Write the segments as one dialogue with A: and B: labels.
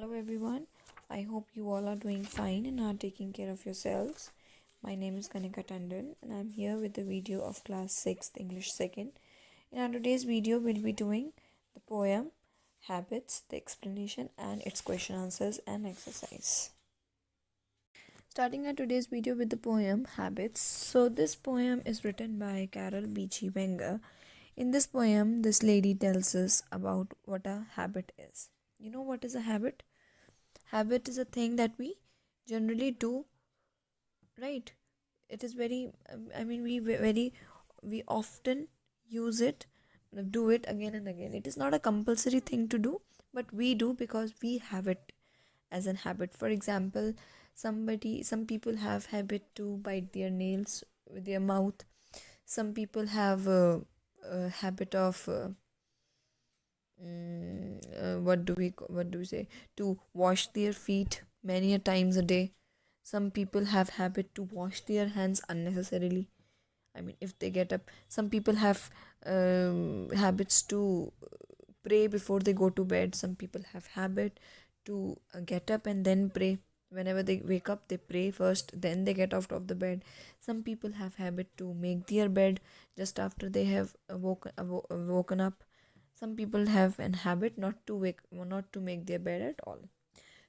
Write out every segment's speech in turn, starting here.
A: Hello everyone. I hope you all are doing fine and are taking care of yourselves. My name is Kanika Tandon and I'm here with the video of class 6 English 2nd. In our today's video we'll be doing the poem, habits, the explanation and its question answers and exercise. Starting our today's video with the poem Habits. So this poem is written by Carol Beachy Wenger. In this poem this lady tells us about what a habit is. You know what is a habit? Habit is a thing that we generally do, right? It is very we often use it, do it again and again. It is not a compulsory thing to do, but we do because we have it as an habit. For example, some people have habit to bite their nails with their mouth. Some people have a habit of what do we say, to wash their feet many a times a day. Some people have habit to wash their hands unnecessarily. I mean, if they get up, some people have habits to pray before they go to bed. Some people have habit to get up and then pray. Whenever they wake up, they pray first, then they get out of the bed. Some people have habit to make their bed just after they have woken up. Some people have an habit not to make their bed at all.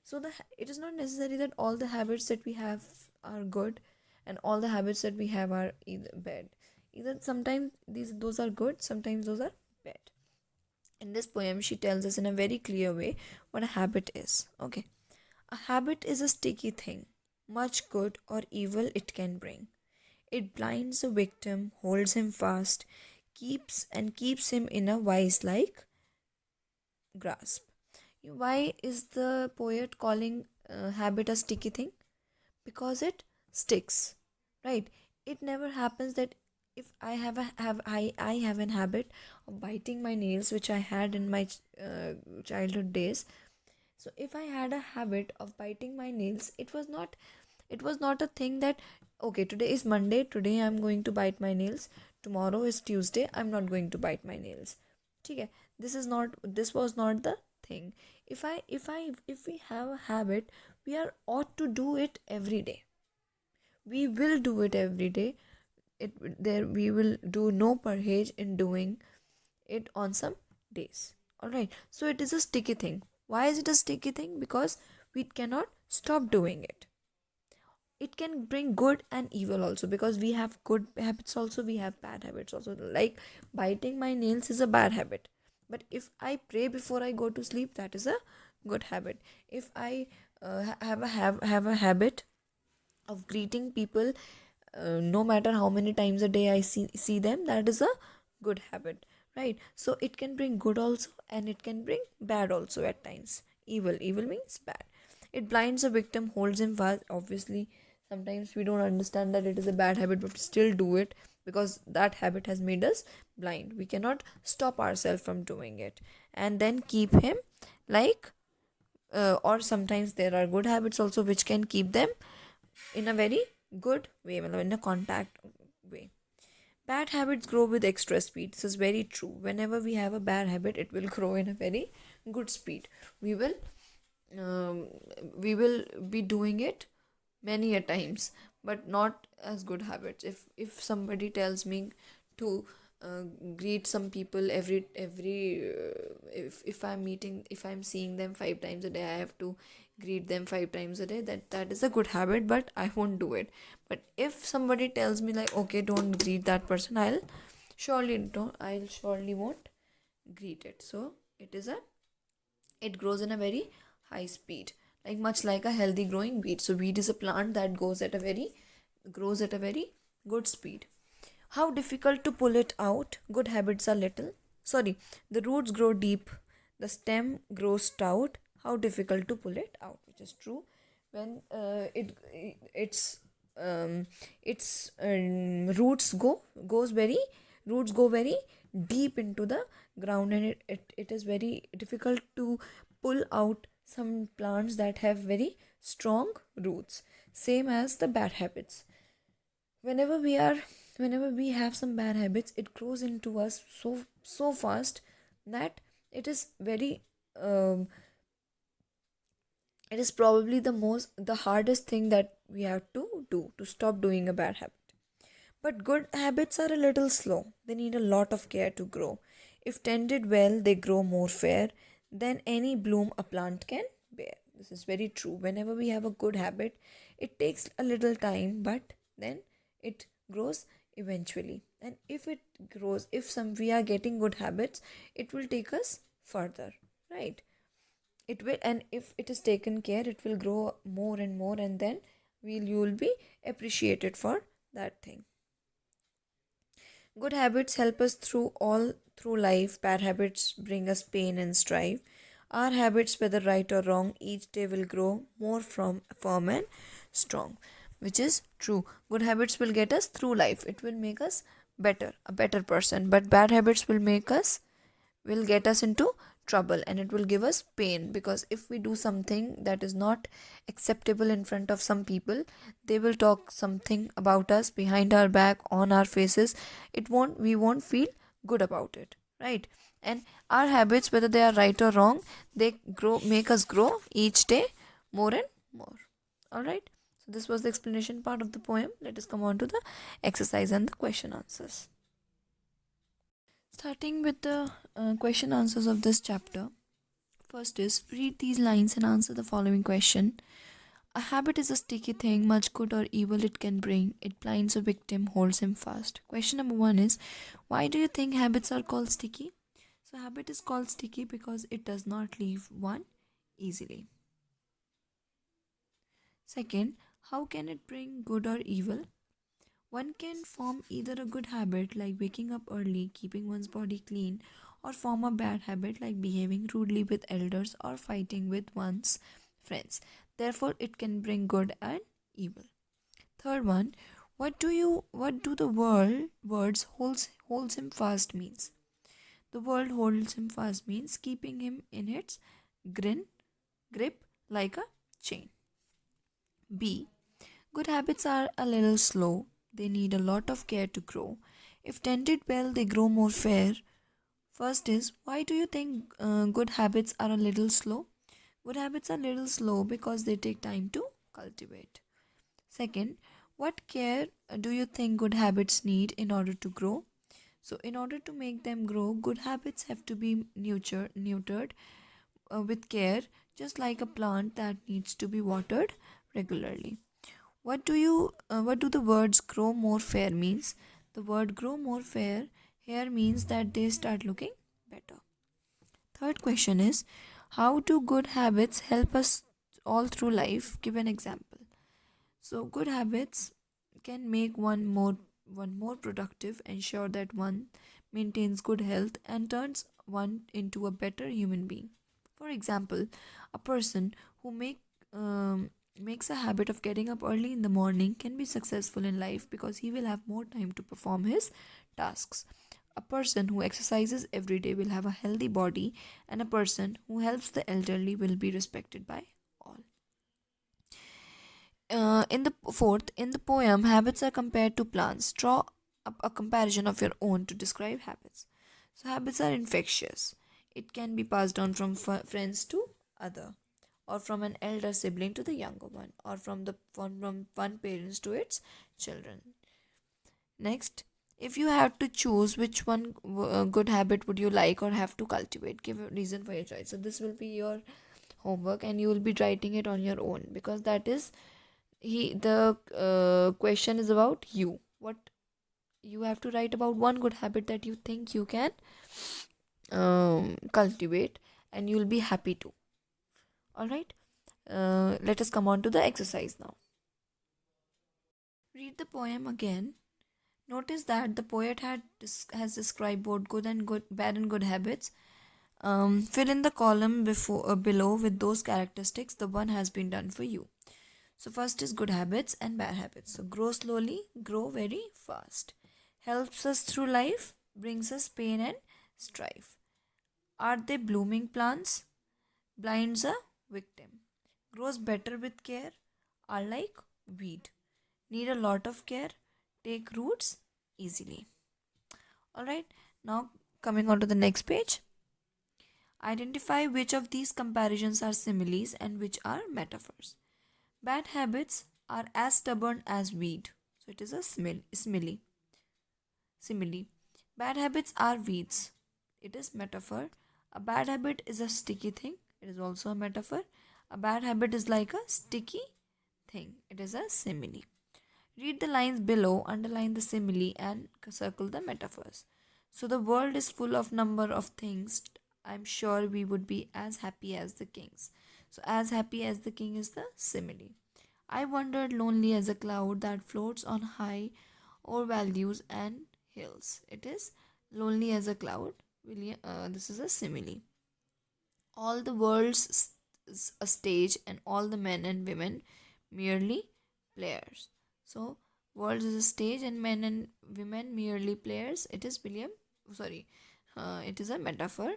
A: So it is not necessary that all the habits that we have are good and all the habits that we have are either bad. Either sometimes those are good, sometimes those are bad. In this poem she tells us in a very clear way what a habit is. Okay. A habit is a sticky thing. Much good or evil it can bring. It blinds the victim, holds him fast, keeps him in a vice like grasp. Why is the poet calling habit a sticky thing? Because it sticks, right? It never happens that if I I have an habit of biting my nails, which I had in my childhood days. So if I had a habit of biting my nails, it was not a thing that okay, today is Monday, today I'm going to bite my nails, tomorrow is Tuesday, I'm not going to bite my nails. Okay, this was not the thing. If we have a habit, we are ought to do it every day. We will do it every day. It there We will do no parhej in doing it on some days. All right, so it is a sticky thing. Why is it a sticky thing? Because we cannot stop doing it. It can bring good and evil also, because we have good habits also, we have bad habits also. Like biting my nails is a bad habit, but if I pray before I go to sleep, that is a good habit. If I have a habit of greeting people, no matter how many times a day I see them, that is a good habit, right? So it can bring good also and it can bring bad also at times. Evil means bad. It blinds a victim, holds him fast. Obviously sometimes we don't understand that it is a bad habit, but still do it because that habit has made us blind. We cannot stop ourselves from doing it, and then keep him like or sometimes there are good habits also which can keep them in a very good way, in a contact way. Bad habits grow with extra speed. This is very true. Whenever we have a bad habit, it will grow in a very good speed. We will um, we will be doing it many a times, but not as good habits. If somebody tells me to uh, greet some people every if I'm seeing them 5 times a day, I have to greet them 5 times a day. That is a good habit, but I won't do it. But if somebody tells me like, okay, don't greet that person, I'll surely won't greet it. So it grows in a very high speed, like much like a healthy growing weed. So weed is a plant that grows at a very good speed. How difficult to pull it out? Good habits are little. Sorry, the roots grow deep, the stem grows stout. How difficult to pull it out? Which is true. When um, its roots go very deep into the ground, and it is very difficult to pull out some plants that have very strong roots. Same as the bad habits. whenever we are Whenever we have some bad habits, it grows into us so fast that it is very um, It is probably the hardest thing that we have to do to stop doing a bad habit. But good habits are a little slow. They need a lot of care to grow. If tended well, they grow more fair than any bloom a plant can bear. This is very true. Whenever we have a good habit, it takes a little time, but then it grows eventually. And if it grows, if some we are getting good habits, it will take us further, right? It will, and if it is taken care, it will grow more and more, and then you will be appreciated for that thing. Good habits help us through life. Bad habits bring us pain and strife. Our habits, whether right or wrong, each day will grow more from firm and strong, which is true. Good habits will get us through life. It will make us better, a better person. But bad habits will get us into trouble, and it will give us pain, because if we do something that is not acceptable in front of some people, they will talk something about us behind our back, on our faces. It won't We won't feel good about it, right? And our habits, whether they are right or wrong, they make us grow each day more and more. All right, so this was the explanation part of the poem. Let us come on to the exercise and the question answers. Starting with the question answers of this chapter. First is, read these lines and answer the following question. A habit is a sticky thing, much good or evil it can bring. It blinds a victim, holds him fast. Question number one is, why do you think habits are called sticky? So, habit is called sticky because it does not leave one easily. Second, how can it bring good or evil? One can form either a good habit like waking up early, keeping one's body clean, or form a bad habit like behaving rudely with elders or fighting with one's friends. Therefore, it can bring good and evil. Third one, what do the words holds him fast means? The world holds him fast means keeping him in its grin grip like a chain. B. Good habits are a little slow. They need a lot of care to grow. If tended well, they grow more fair. First is, why do you think good habits are a little slow? Good habits are a little slow because they take time to cultivate. Second, what care do you think good habits need in order to grow? So, in order to make them grow, good habits have to be nurtured with care, just like a plant that needs to be watered regularly. What do the words grow more fair means? The word grow more fair here means that they start looking better. Third question is, how do good habits help us all through life? Give an example. So good habits can make one more productive, ensure that one maintains good health and turns one into a better human being. For example, a person who makes a habit of getting up early in the morning can be successful in life because he will have more time to perform his tasks. A person who exercises every day will have a healthy body, and a person who helps the elderly will be respected by all. In the poem, habits are compared to plants. Draw up a comparison of your own to describe habits. So, habits are infectious. It can be passed on from friends to other, or from an elder sibling to the younger one, or from one parents to its children. Next, if you had to choose which one good habit would you like or have to cultivate, give a reason for your choice. So this will be your homework, and you will be writing it on your own, because that is the question is about you. What you have to write about one good habit that you think you can cultivate, and you'll be happy to. All right. Let us come on to the exercise now. Read the poem again. Notice that the poet has described both bad and good habits. Fill in the column below with those characteristics. The one has been done for you. So first is good habits and bad habits. So grow slowly, grow very fast. Helps us through life, brings us pain and strife. Are they blooming plants? Blinds a victim. Grows better with care. Are like weed. Need a lot of care. Take roots easily. Alright, now coming on to the next page. Identify which of these comparisons are similes and which are metaphors. Bad habits are as stubborn as weed. So it is a simile. Simile. Bad habits are weeds. It is metaphor. A bad habit is a sticky thing. It is also a metaphor. A bad habit is like a sticky thing. It is a simile. Read the lines below, underline the simile, and circle the metaphors. So the world is full of number of things. I'm sure we would be as happy as the kings. So as happy as the king is the simile. I wandered lonely as a cloud that floats on high or values and hills. It is lonely as a cloud. This is a simile. All the world's a stage, and all the men and women merely players. So, world is a stage, and men and women merely players. It is William. Sorry, it is a metaphor.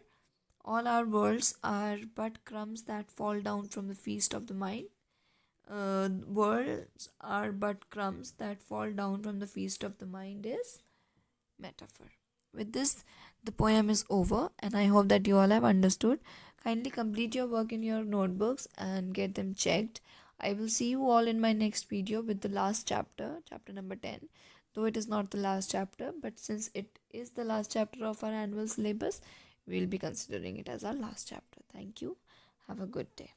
A: All our worlds are but crumbs that fall down from the feast of the mind. Worlds are but crumbs that fall down from the feast of the mind is metaphor. With this, the poem is over, and I hope that you all have understood. Kindly complete your work in your notebooks and get them checked. I will see you all in my next video with the last chapter, chapter number 10. Though it is not the last chapter, but since it is the last chapter of our annual syllabus, we will be considering it as our last chapter. Thank you. Have a good day.